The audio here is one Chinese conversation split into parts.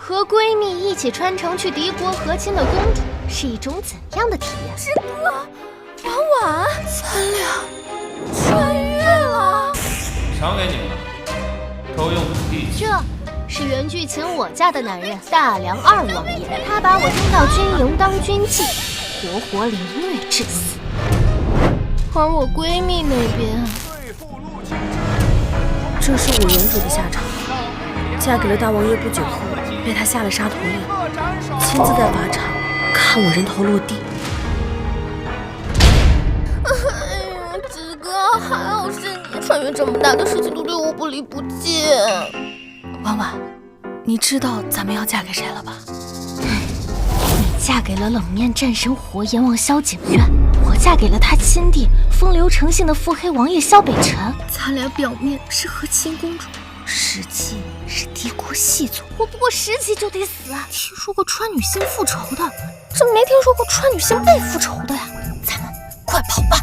和闺蜜一起穿城去敌国和亲的公主是一种怎样的体验？知哥，婉婉，咱俩穿越了。赏给你们了，偷用土地。这是原剧请我家的男人大梁二王爷，他把我丢到军营当军妓，活活凌虐致死。而我闺蜜那边，这是我原主的下场。嫁给了大王爷不久后，被他下了杀头令，亲自在法场看我人头落地。哎呀，子哥，还好是你，穿越这么大的事情都对我不离不弃。婉婉，你知道咱们要嫁给谁了吧？你嫁给了冷面战神火阎王萧景远，我嫁给了他亲弟风流成性的腹黑王爷萧北辰。咱俩表面是和亲公主，实际是敌国细族，我不过10级就得死啊！听说过穿女性复仇的，这没听说过穿女性被复仇的呀！咱们快跑吧！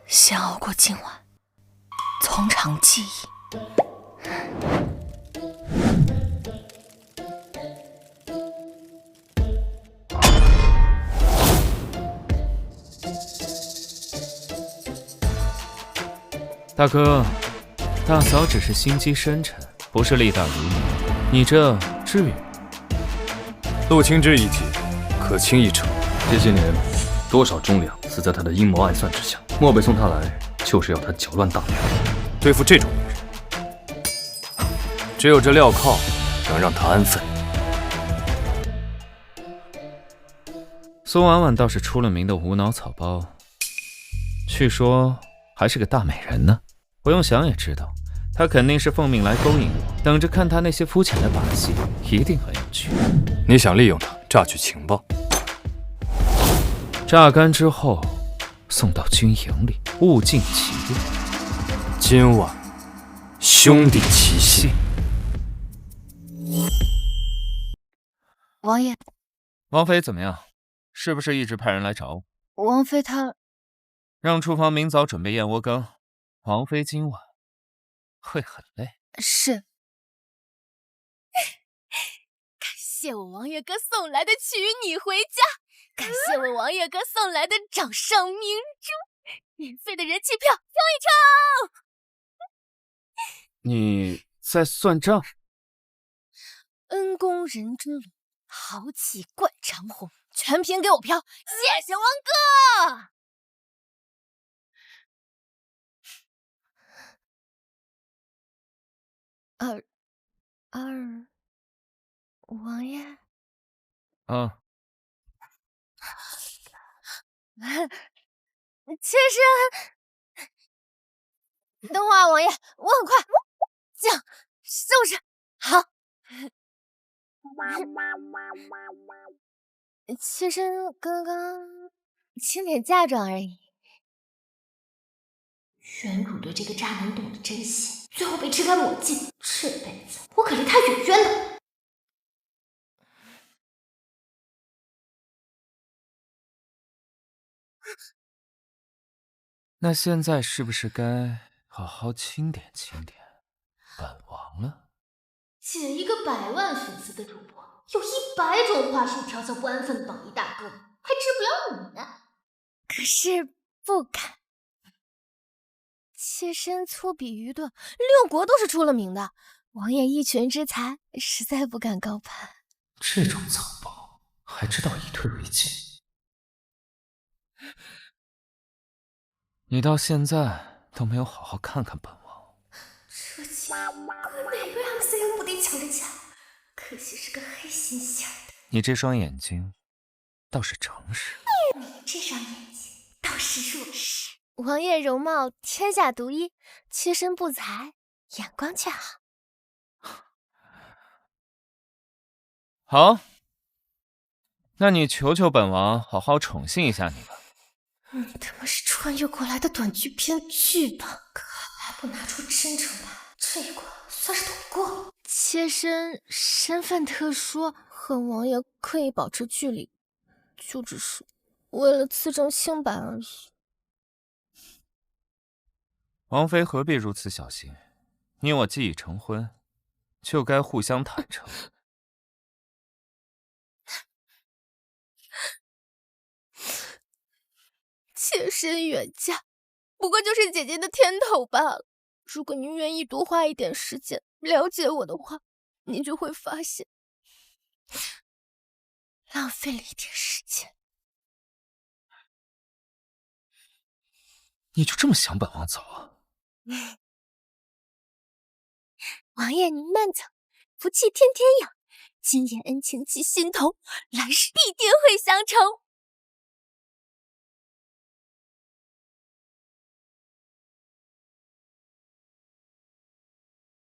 先熬过今晚，从长计议。大哥，大嫂只是心机深沉，不是力大无疑。你这至于吗？陆清之一计，可轻易成。这些年，多少忠良死在他的阴谋暗算之下。漠北送他来，就是要他搅乱大梁。对付这种女人，只有这镣铐能让他安分。苏婉婉倒是出了名的无脑草包，据说还是个大美人呢。不用想也知道，她肯定是奉命来勾引我，等着看她那些肤浅的把戏，一定很有趣。你想利用她榨取情报？榨干之后，送到军营里，物尽其用。今晚，兄弟齐心。王爷，王妃怎么样？是不是一直派人来找我？王妃她让厨房明早准备燕窝羹。王妃今晚会很累。是。感谢我王爷哥送来的娶你回家，感谢我王爷哥送来的掌上明珠，免费的人气票，冲一冲！你在算账？恩公人真龙，豪气贯长虹，全凭给我票，谢谢王哥。王爷，妾身，等会儿王爷，我很快，这样是不是好？妾身刚刚清点嫁妆而已。原主对这个渣男动了真心，最后被吃干抹净，这辈子我可离他远远的。那现在是不是该好好清点清点本王了？仅一个100万粉丝的主播，有100种话术调教不安分的榜一大哥，还治不了你呢。可是不敢。妾身粗鄙愚钝，6国都是出了名的。王爷一拳之才，实在不敢高攀。这种草包还知道以退为进？你到现在都没有好好看看本王。这期跟哪位 MCU 不得抢着抢？可惜是个黑心馅的。你这双眼睛倒是诚实。你这双眼睛倒是若实。王爷容貌天下独一，妾身不才，眼光却好。好，那你求求本王好好宠幸一下你吧。你他妈是穿越过来的短剧编剧吧？可还不拿出真诚来，这一关算是躲过了。妾身身份特殊，和王爷刻意保持距离，就只是为了自证清白而已。王妃何必如此小心？你我既已成婚，就该互相坦诚。妾身远嫁，不过就是姐姐的天头罢了。如果您愿意多花一点时间了解我的话，您就会发现，浪费了一点时间。你就这么想本王走啊？王爷您慢走，福气天天有，今夜恩情记心头，来世必定会相承。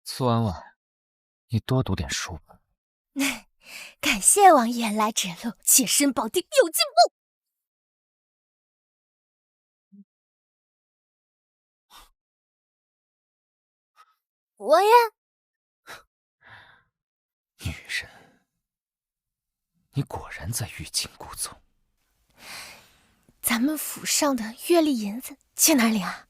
苏婉婉，你多读点书吧。感谢王爷来指路，妾身保定有进步。王爷，女人，你果然在欲擒故纵。咱们府上的月例银子去哪儿领啊？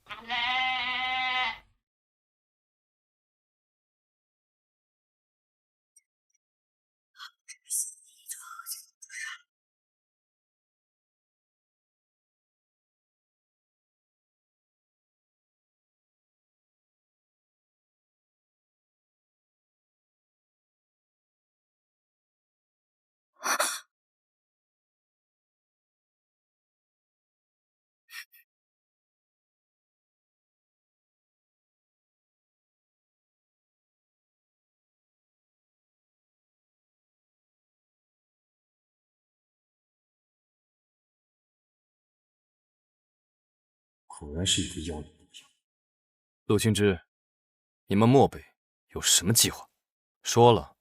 果然是一副要脸的样。陆清之，你们漠北有什么计划？说了，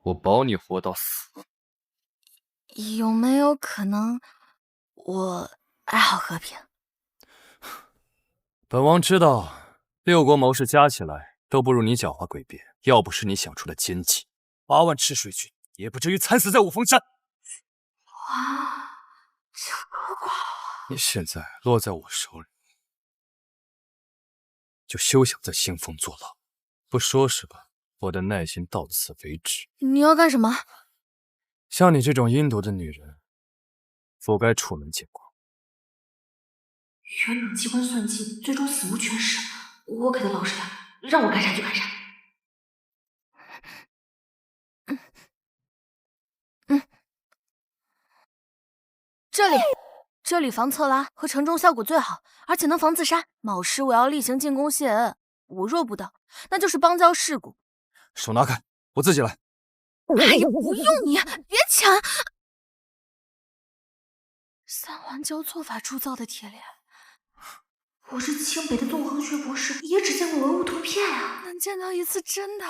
我保你活到死。有没有可能，我爱好和平？本王知道，六国谋士加起来都不如你狡猾诡辩。要不是你想出了奸计，8万赤水军也不至于惨死在五峰山。哇，这个寡你现在落在我手里，就休想在兴风作浪。不说是吧？我的耐心到此为止。你要干什么？像你这种阴毒的女人，不该出门见光。元冷机关算尽，最终死无全尸。我可得老实点，让我干啥就干啥。这里防侧拉和承重效果最好，而且能防自杀。卯时我要例行进宫谢恩，我若不到，那就是邦交事故。手拿开，我自己来。哎呀，不用你，别抢！三环交错法铸造的铁链，我是清北的纵横学博士，也只见过文物图片啊，能见到一次真的，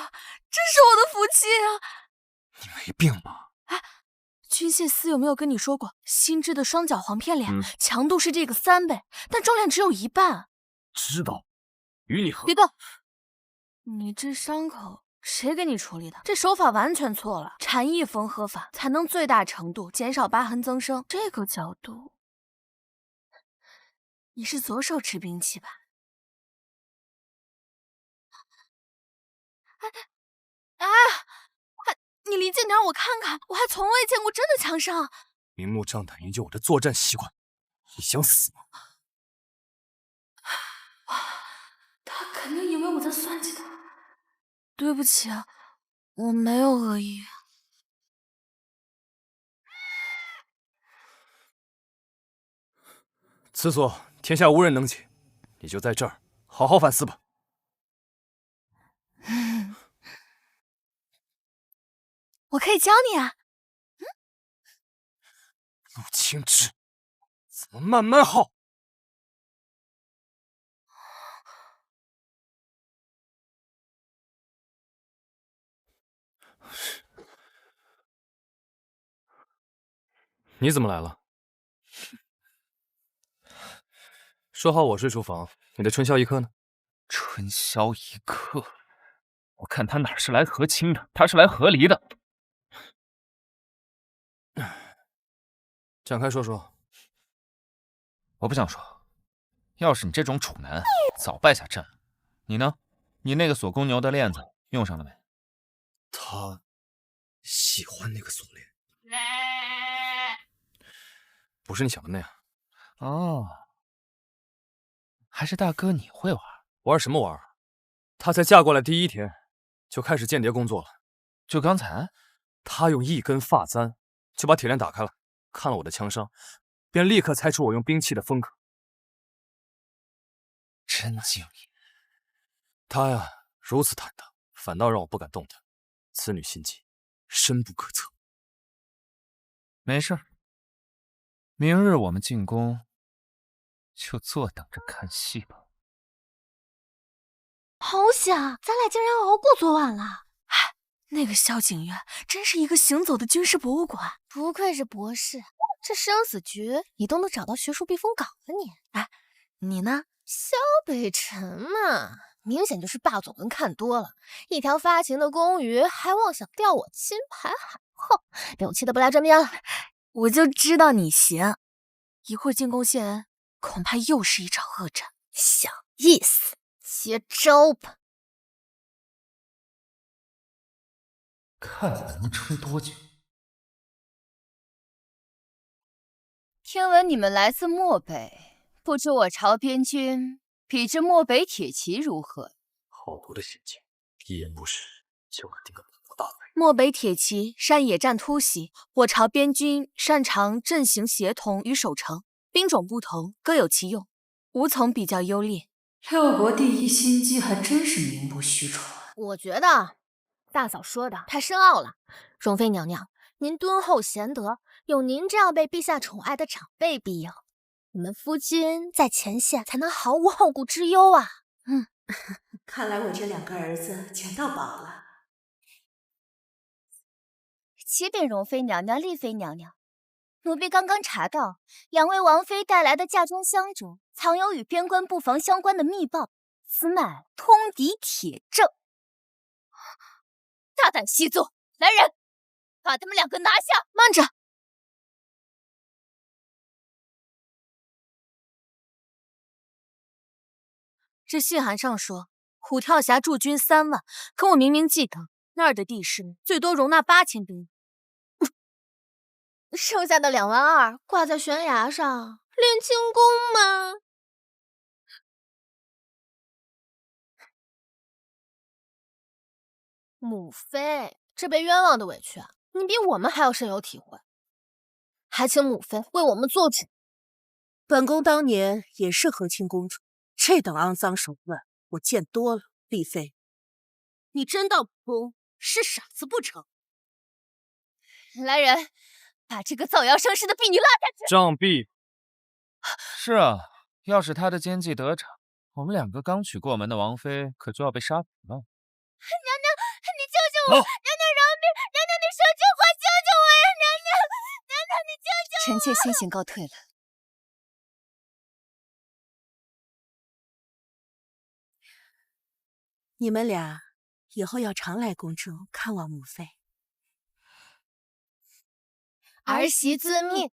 真是我的福气啊！你没病吗？哎，君谢司有没有跟你说过，新制的双角簧片链，强度是这个3倍，但重量只有1半。知道，与你何？别动！你这伤口谁给你处理的？这手法完全错了，禅意缝合法才能最大程度减少疤痕增生。这个角度，你是左手持兵器吧？哎，你离近点，我看看，我还从未见过真的枪伤。明目张胆研究我的作战习惯，你想死吗？他肯定以为我在算计他。对不起啊，我没有恶意。此所天下无人能解，你就在这儿好好反思吧。我可以教你啊。陆清之，怎么慢慢耗？你怎么来了？说好我睡书房，你的春宵一刻呢？春宵一刻，我看他哪是来和亲的，他是来和离的。展开说说，我不想说。要是你这种处男，早败下阵。你呢？你那个锁公牛的链子用上了没？他喜欢那个锁链，不是你想的那样。哦，还是大哥你会玩？玩什么玩？他才嫁过来第1天，就开始间谍工作了。就刚才，他用1根发簪就把铁链打开了，看了我的枪伤，便立刻猜出我用兵器的风格。真敬业。他呀，如此坦荡，反倒让我不敢动弹。此女心机，深不可测。没事，明日我们进宫，就坐等着看戏吧。好险，咱俩竟然熬过昨晚了。那个萧景月真是一个行走的军事博物馆，不愧是博士，这生死局你都能找到学术避风港了你。哎，你呢？萧北辰嘛，明显就是霸总文看多了，一条发情的公鱼还妄想吊我金牌海后，被我气得不来这边了。我就知道你行，一会儿进宫谢恩，恐怕又是一场恶战。小意思，接招吧。看我能撑多久。听闻你们来自漠北，不知我朝边军比之漠北铁骑如何？好毒的陷阱，一言不实就敢定个本国大罪。漠北铁骑善野战突袭，我朝边军擅长阵型协同与守城，兵种不同，各有其用，无从比较优劣。六国第一心机还真是名不虚传。我觉得大嫂说的太深奥了。容妃娘娘，您敦厚贤德，有您这样被陛下宠爱的长辈庇佑，你们夫君在前线才能毫无后顾之忧啊。看来我这2个儿子全到宝了。启禀容妃娘娘、丽妃娘娘，奴婢刚刚查到2位王妃带来的嫁妆箱中藏有与边关布防相关的密报，此乃通敌铁证。大胆细作，来人，把他们2个拿下！慢着，这信函上说虎跳峡驻军3万，可我明明记得那儿的地势最多容纳8000兵。剩下的2.2万挂在悬崖上练轻功吗？母妃，这被冤枉的委屈啊，你比我们还要深有体会，还请母妃为我们做主。本宫当年也是和亲公主，这等肮脏手段我见多了。丽妃，你真当本宫是傻子不成？来人，把这个造谣生事的婢女拉下去！杖毙！是啊，要是他的奸计得逞，我们2个刚娶过门的王妃可就要被杀死了。娘娘，你救救我！娘娘饶命！娘娘，你说句话救救我呀！娘娘，娘娘，你救救我！臣妾先行告退了。你们俩以后要常来宫中看望母妃。儿媳遵命。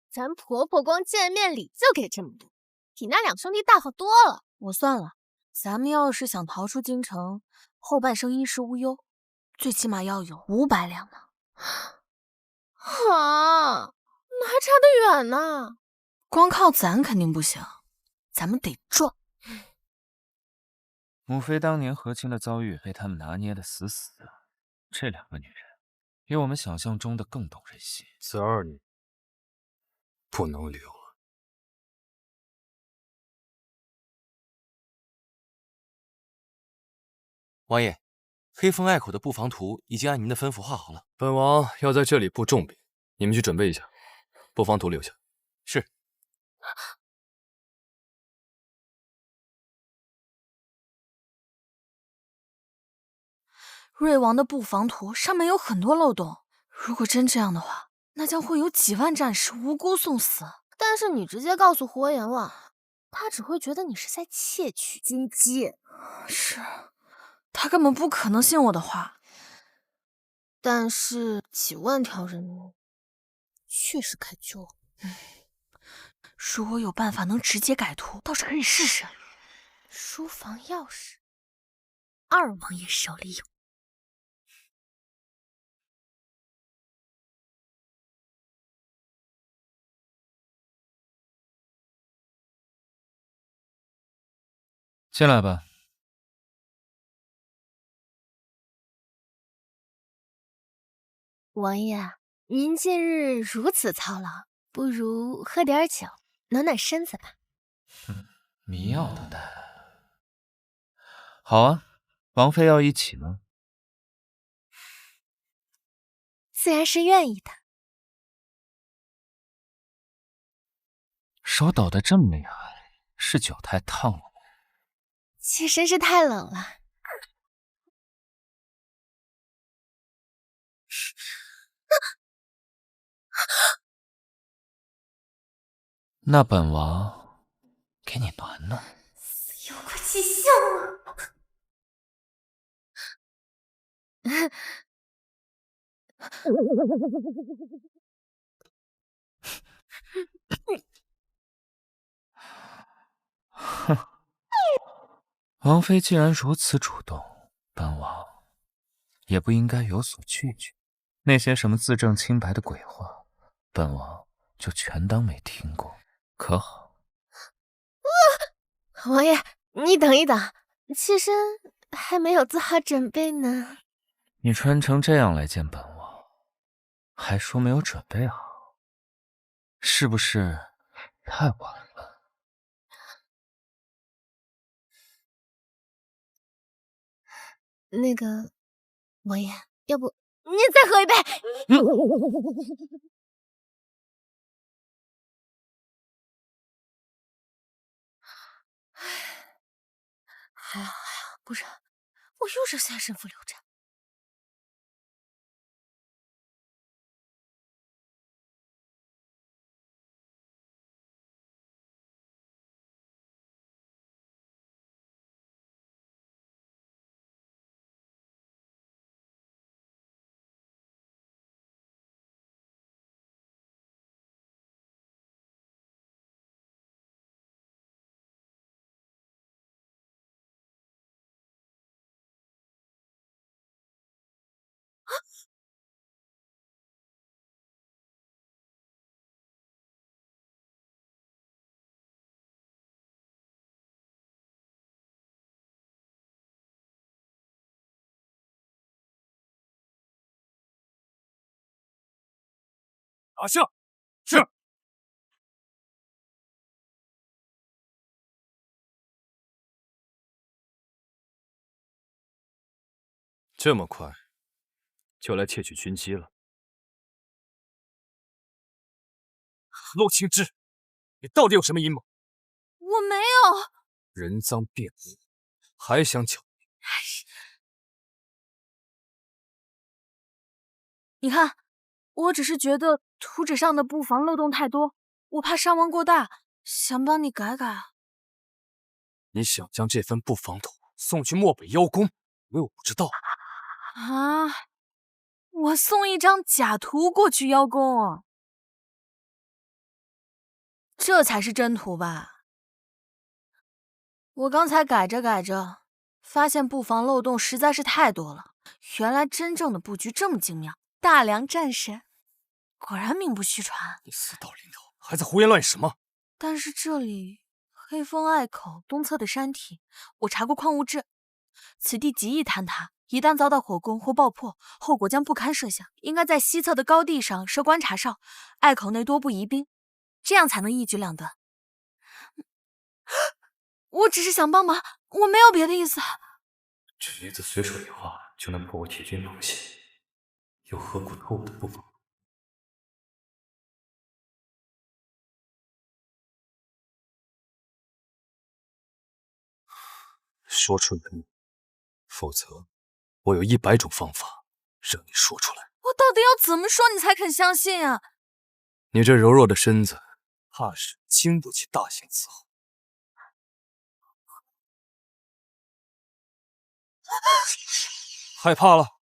咱婆婆光见面礼就给这么多，比那2兄弟大方多了。我算了，咱们要是想逃出京城，后半生衣食无忧，最起码要有500两呢。啊，那还差得远呢。光靠咱肯定不行，咱们得赚。母妃当年和亲的遭遇被他们拿捏得死死的，这2个女人比我们想象中的更懂人心。此2女不能留了。王爷，黑风隘口的布防图已经按您的吩咐画好了。本王要在这里布重兵，你们去准备一下，布防图留下。是。瑞王的布防图上面有很多漏洞，如果真这样的话，那将会有几万战士无辜送死。但是你直接告诉火眼王，他只会觉得你是在窃取军机。是，他根本不可能信我的话。但是几万条人命，确实可救。如果有办法能直接改图，倒是可以试试。书房钥匙，二王爷手里有。进来吧。王爷，您近日如此操劳，不如喝点酒，暖暖身子吧。迷药都带来了。好啊，王妃要一起吗？自然是愿意的。手抖得这么厉害，是酒太烫了吗？妾身是太冷了。那本王给你暖暖。有怪气象哼，王妃既然如此主动，本王也不应该有所拒绝。那些什么自证清白的鬼话，本王就全当没听过，可好？王爷，你等一等，妾身还没有做好准备呢。你穿成这样来见本王，还说没有准备好，是不是太晚了？那个，王爷，要不您再喝一杯？还好，不然我又是下身负流产。阿相，是。这么快就来窃取军机了？陆清之，你到底有什么阴谋？我没有。人赃并获，还想狡辩？你看，我只是觉得图纸上的布防漏洞太多，我怕伤亡过大，想帮你改改啊。你想将这份布防图送去漠北妖宫，以为我不知道？啊！我送一张假图过去邀功，这才是真图吧？我刚才改着改着，发现布防漏洞实在是太多了。原来真正的布局这么精妙，大梁战神果然名不虚传。你死到临头还在胡言乱语什么？但是这里黑风隘口东侧的山体，我查过矿物志，此地极易坍塌。一旦遭到火攻或爆破，后果将不堪设想。应该在西侧的高地上设观察哨，隘口内多布疑兵，这样才能一举两得。我只是想帮忙，我没有别的意思。这女子随手一画就能破我铁军防线，又何苦偷我的布防？说出你的秘密，否则我有100种方法让你说出来。我到底要怎么说你才肯相信啊？你这柔弱的身子，怕是经不起大刑伺候。害怕了？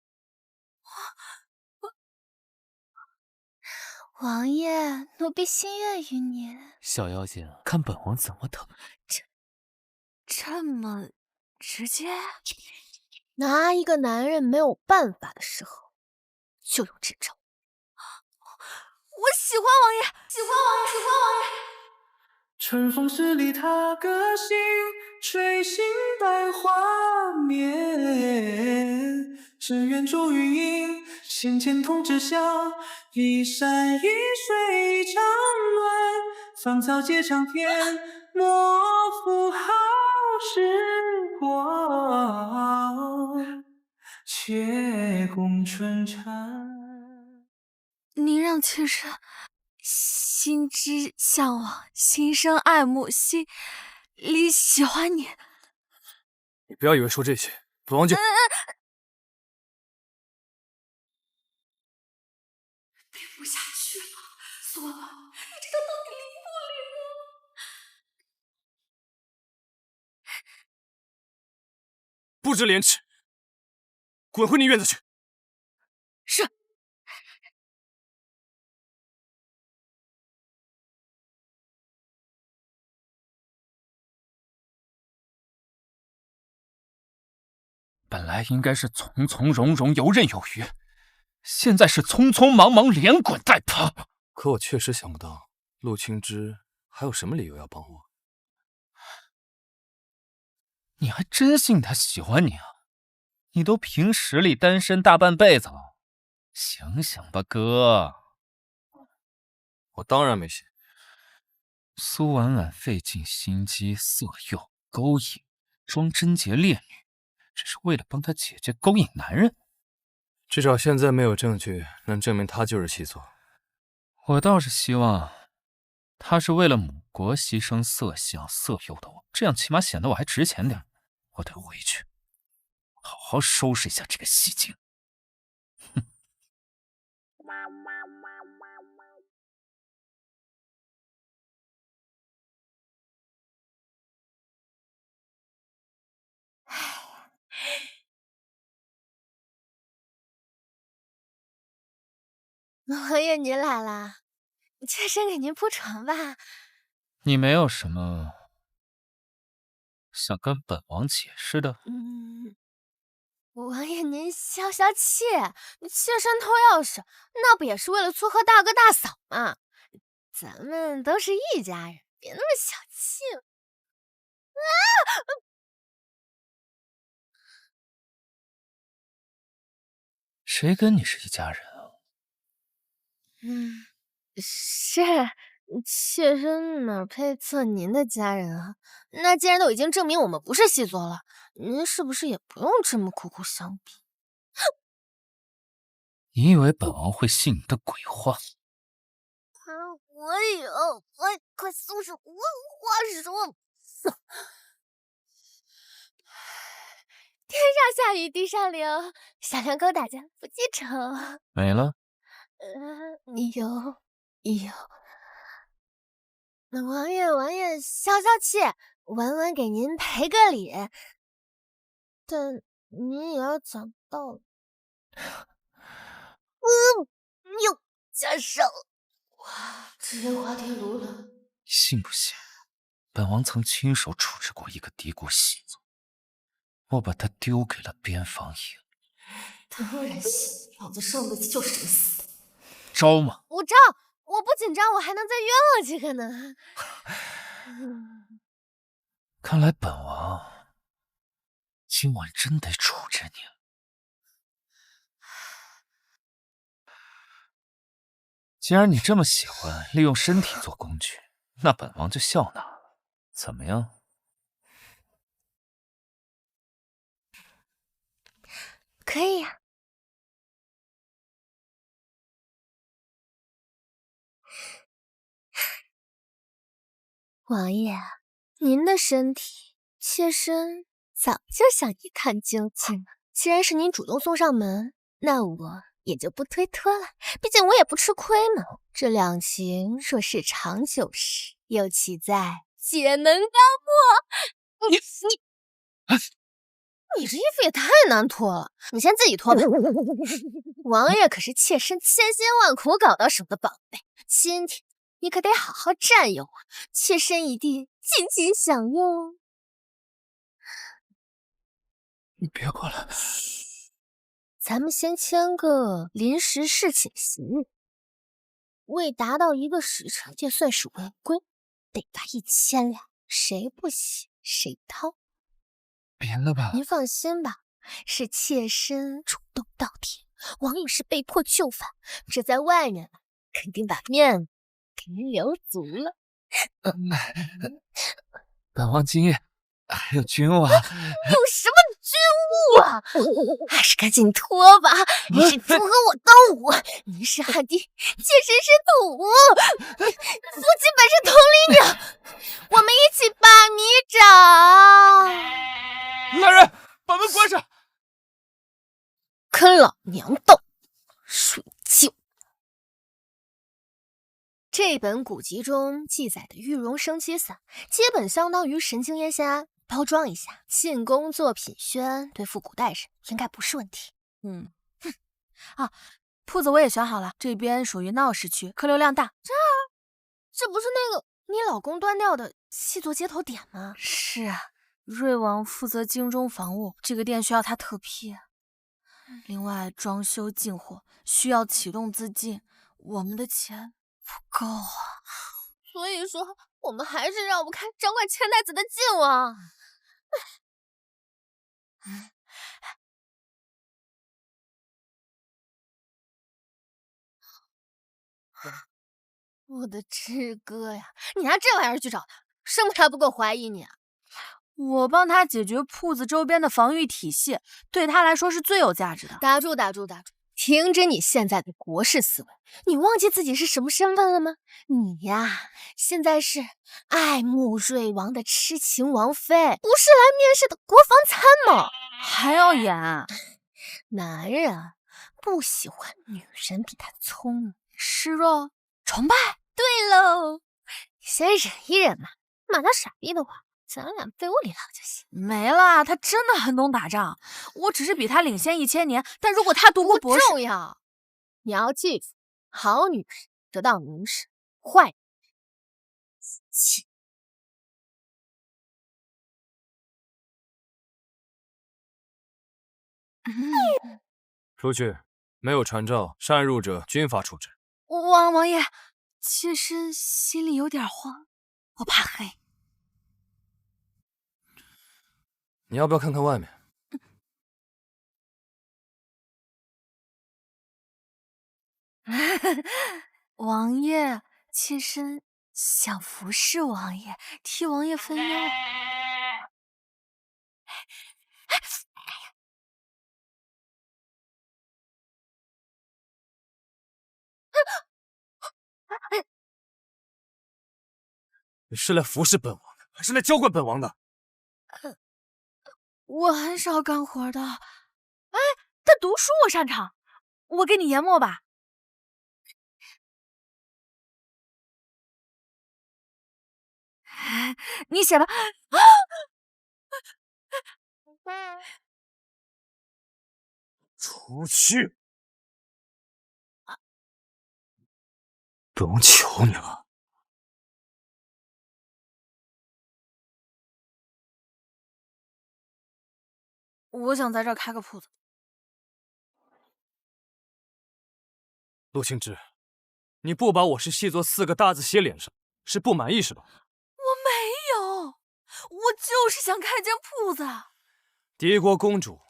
王爷，奴婢心悦于您。小妖精，看本王怎么疼！这么直接？拿一个男人没有办法的时候，就用这招。我喜欢王爷，喜欢王爷，喜欢王爷。春风十里他个性，吹醒百花眠。只愿烛余影，心间同知晓，一山一水一场乱，芳草皆长天，莫负好时光，且共春蝉。您让妾身心之向往，心生爱慕，心里喜欢你。你不要以为说这些，本王就……背不下去了，索王，你这招到底灵不灵啊？不知廉耻，滚回你院子去！是。本来应该是从从容容、游刃有余，现在是匆匆忙忙、连滚带爬。可我确实想不到，陆清之还有什么理由要帮我？你还真信他喜欢你啊？你都凭实力单身大半辈子了，醒醒吧，哥！我当然没信。苏婉婉费尽心机色诱、勾引，装贞洁烈女。只是为了帮他姐姐勾引男人，至少现在没有证据能证明他就是细作。我倒是希望他是为了母国牺牲色相色诱的我，这样起码显得我还值钱点。我得回去好好收拾一下这个戏精。哼。王爷您来啦，妾身给您铺床吧。你没有什么想跟本王解释的？王爷您消消气，妾身偷钥匙，那不也是为了撮合大哥大嫂吗？咱们都是一家人，别那么小气了。谁跟你是一家人啊？是，妾身哪配做您的家人啊？那既然都已经证明我们不是细作了，您是不是也不用这么苦苦相逼？你以为本王会信你的鬼话？我有，快松手，我有话说。天上下雨，地上流，小两口打架不记仇。没了。有。那王爷消消气，婉婉给您赔个礼，但您也要讲道理。又加上了，哇，这烟花天炉了。你信不信？本王曾亲手处置过一个敌国细作，我把他丢给了边防营。当然信，老子上辈子就是这么死的。招吗？我招，我不紧张，我还能再冤枉几个呢。看来本王今晚真得处置你了。既然你这么喜欢利用身体做工具，那本王就笑纳了。怎么样？可以呀。王爷，您的身体，妾身早就想一探究竟了。既然是您主动送上门，那我也就不推脱了。毕竟我也不吃亏嘛。这两情若是长久时，又岂在解能高沫？你，你这衣服也太难脱了，你先自己脱吧。王爷可是妾身千辛万苦搞到手的宝贝，今天你可得好好占有啊，妾身一定尽情享用。你别过来。咱们先签个临时侍寝协议，未达到1个时辰也算是违规，得罚1000两，谁不喜谁掏。别了吧，您放心吧，是妾身主动倒贴，王爷是被迫就范，这在外面肯定把面给您留足了。本王今夜还有君王。有什么军务啊？还是赶紧脱吧！你是猪和我斗武，您是汗滴，妾身是土。夫妻本是同林鸟，我们一起把米找。来人，把门关上！跟老娘斗，睡觉。这本古籍中记载的玉容生机散，基本相当于神经烟酰包装一下，进宫做品宣，对付古代人应该不是问题。铺子我也选好了，这边属于闹市区，客流量大。这不是那个你老公端掉的细作街头点吗？是啊，瑞王负责京中防务，这个店需要他特批。另外，装修进货需要启动资金，我们的钱不够啊。所以说，我们还是绕不开掌管钱袋子的靖王。我的志哥呀，你拿这玩意儿去找他，生怕他不够怀疑你啊？我帮他解决铺子周边的防御体系，对他来说是最有价值的。打住！停止你现在的国士思维，你忘记自己是什么身份了吗？你呀，现在是爱慕瑞王的痴情王妃，不是来面试的国防参谋。还要演？男人啊，不喜欢女人比他聪明，示弱，崇拜。对喽，你先忍一忍嘛，骂他傻逼的话，咱俩被窝里唠就行。没了，他真的很懂打仗，我只是比他领先1000年。但如果他读过博士，不重要。你要记住，好女人得到名声，坏女人死气。出去，没有传召擅入者，军法处置。王爷，妾身心里有点慌，我怕黑。你要不要看看外面？王爷，妾身想服侍王爷，替王爷分忧。你是来服侍本王的，还是来浇灌本王的？我很少干活的。哎，但读书我擅长，我给你研墨吧。你写吧。出去！本王求你了。我想在这儿开个铺子。陆清之，你不把我是细作4个大字写脸上，是不满意是吧？我没有，我就是想开间铺子。敌国公主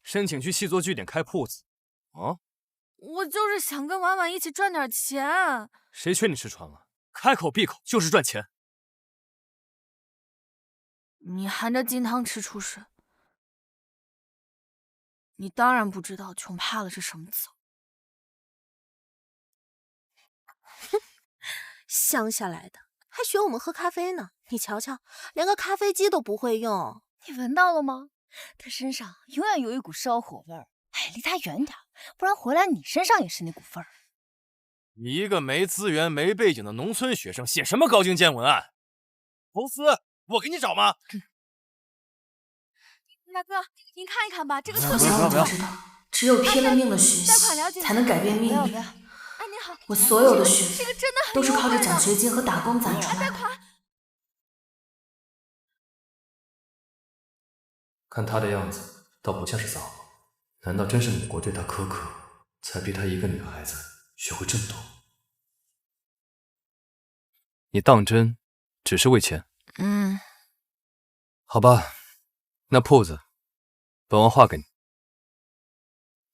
申请去细作据点开铺子，啊？我就是想跟婉婉一起赚点钱。谁缺你吃穿了？开口闭口就是赚钱。你含着金汤匙出世，你当然不知道穷怕了是什么滋味。乡下来的还学我们喝咖啡呢，你瞧瞧，连个咖啡机都不会用。你闻到了吗？他身上永远有一股烧火味儿。哎，离他远点，不然回来你身上也是那股味儿。你一个没资源、没背景的农村学生，写什么高精尖文案？投资，我给你找吗？大哥，您看一看吧，这个不要不要！只有拼了命的学习，才能改变命运。我所有的学费都是靠着奖学金和打工攒出来的。看他的样子，倒不像是撒谎。难道真是母国对他苛刻，才逼他一个女孩子学会这么多？你当真只是为钱？好吧，那铺子，本王划给你。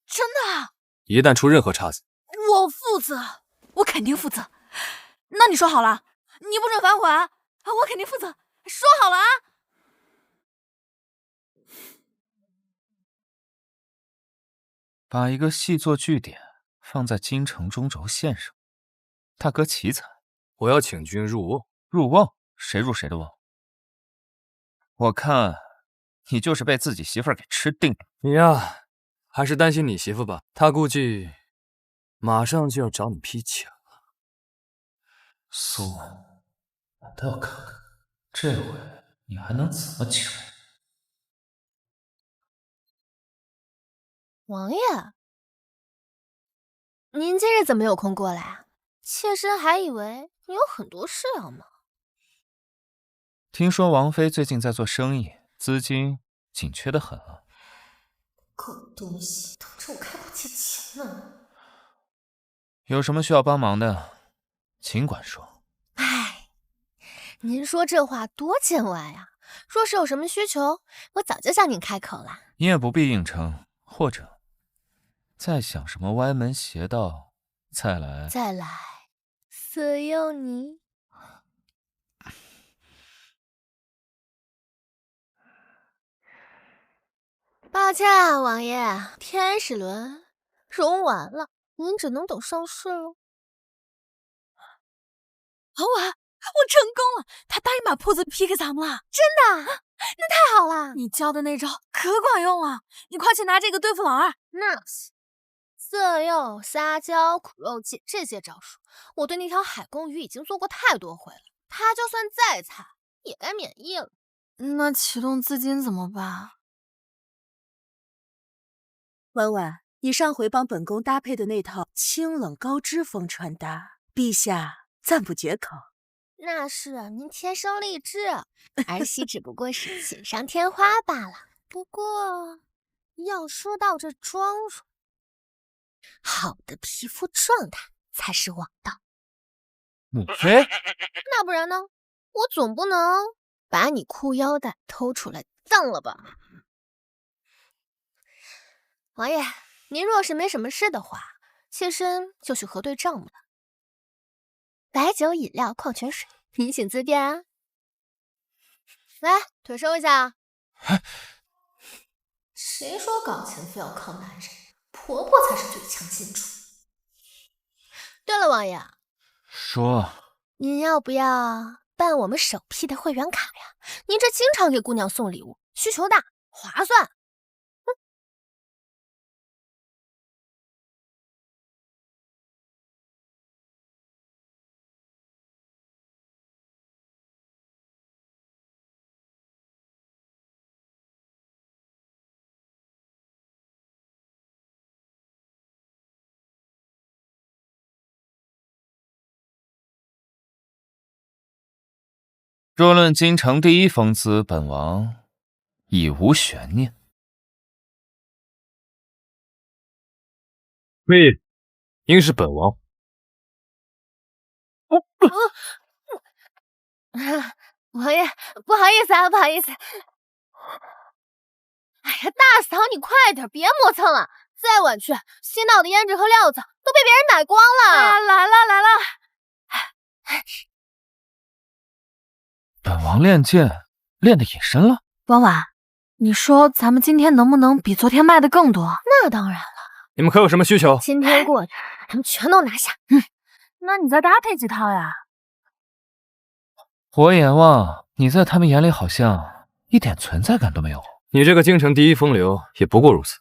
真的？一旦出任何岔子，我负责，我肯定负责。那你说好了，你不准反悔啊！我肯定负责，说好了啊！把一个戏作据点放在京城中轴线上，大哥奇才。我要请君入瓮。入瓮？谁入谁的瓮？我看你就是被自己媳妇儿给吃定了。你呀，还是担心你媳妇吧，她估计马上就要找你批钱了。苏文，我倒要看看这回你还能怎么解围。王爷，您今日怎么有空过来啊？妾身还以为你有很多事要忙。听说王妃最近在做生意，资金紧缺得很啊。狗东西，等着我开口借钱呢。有什么需要帮忙的，尽管说。哎，您说这话多见外呀！若是有什么需求，我早就向您开口了。你也不必应承，或者再想什么歪门邪道，再来色诱你。抱歉啊，王爷，天使轮融完了，您只能等上市了。王婉，我成功了，他答应把铺子批给咱们了。真的？那太好了！你教的那招可管用了，你快去拿这个对付老二。那是色诱、撒娇、苦肉计这些招数，我对那条海公鱼已经做过太多回了，他就算再菜也该免疫了。那启动资金怎么办？婉婉，你上回帮本宫搭配的那套清冷高脂风穿搭，陛下赞不绝口。那是您天生丽质，儿媳只不过是锦上添花罢了。不过，要说到这妆容，好的皮肤状态才是王道。母妃？那不然呢？我总不能把你裤腰带偷出来当了吧？王爷，您若是没什么事的话，妾身就去核对账目了。白酒、饮料、矿泉水，您请自便啊。来，腿收一下。谁说搞钱非要靠男人？婆婆才是最强金主。对了，王爷，说，您要不要办我们首批的会员卡呀？您这经常给姑娘送礼物，需求大，划算。若论京城第一风姿，本王已无悬念。魏，应是本王。王爷，不好意思啊，不好意思。哎呀，大嫂，你快点，别磨蹭了，再晚去，新到的胭脂和料子都被别人买光了。哎呀，来了来了。本王练剑练得隐身了。婉婉，你说咱们今天能不能比昨天卖的更多？那当然了。你们可有什么需求？今天过去，咱们全都拿下。那你再搭配几套呀？火眼望，你在他们眼里好像一点存在感都没有。你这个京城第一风流也不过如此。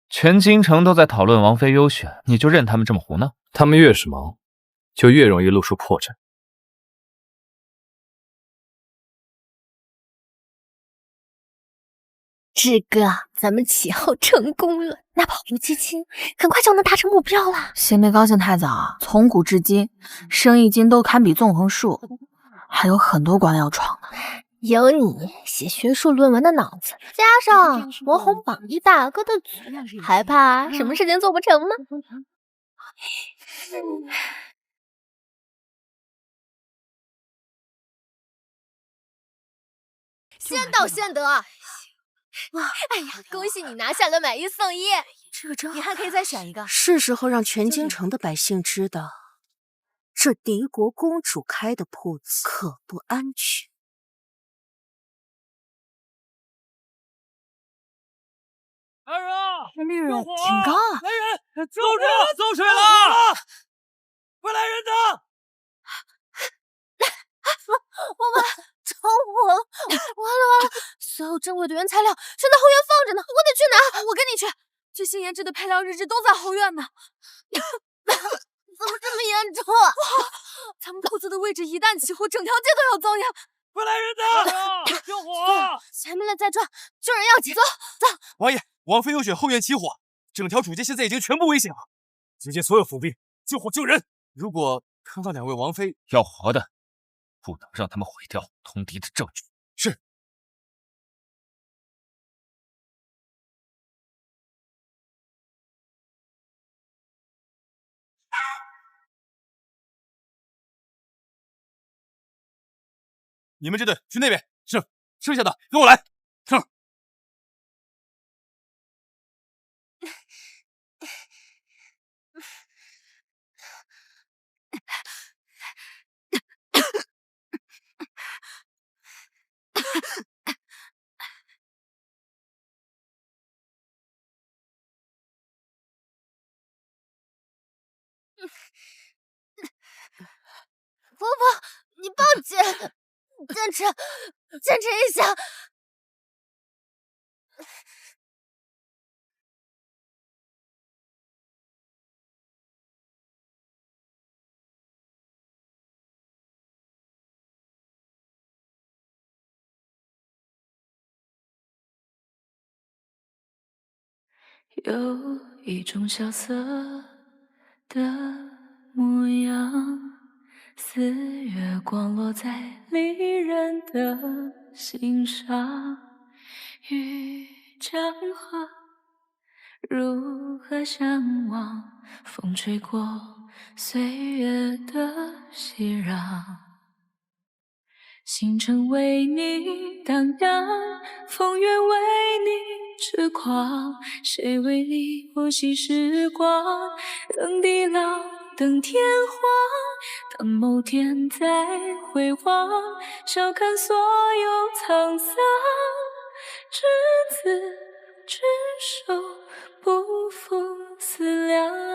全京城都在讨论王妃优选，你就任他们这么胡闹？他们越是忙，就越容易露出破绽。志哥，咱们起号成功了，那跑路基金很快就能达成目标了。先别高兴太早，从古至今，生意经都堪比纵横树，还有很多关要闯呢。有你写学术论文的脑子，加上我哄榜一大哥的嘴，还怕什么事情做不成吗？先到先得。哎呀，恭喜你拿下了买一送一，这个真好，你还可以再选一个。是时候让全京城的百姓知道，这敌国公主开的铺子可不安全。来人啊！这利润挺高啊！来人，走水了，走水了！快来人呐！着火了！完了！所有珍贵的原材料全在后院放着呢，我得去拿。我跟你去，最新研制的配料日志都在后院呢。怎么这么严重？咱们铺子的位置一旦起火，整条街都要遭殃。快来人呐！救火！前面的在转，救人要紧。走。王爷，王妃有血，后院起火，整条主街现在已经全部危险了。集结所有府兵，救火救人。如果看到2位王妃要活的，不能让他们毁掉通敌的证据。是。你们这队去那边，是。剩下的跟我来。是。婆婆，你抱紧，坚持一下。有一种萧瑟的模样，似月光落在离人的心上，欲江河如何相望？风吹过岁月的熙攘，星辰为你荡漾，风月为你痴狂，谁为你呼吸时光？等地老，等天荒，等某天再回望，笑看所有沧桑，执子之手，不负思量。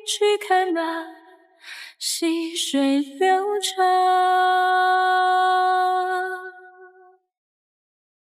去看那细水流长。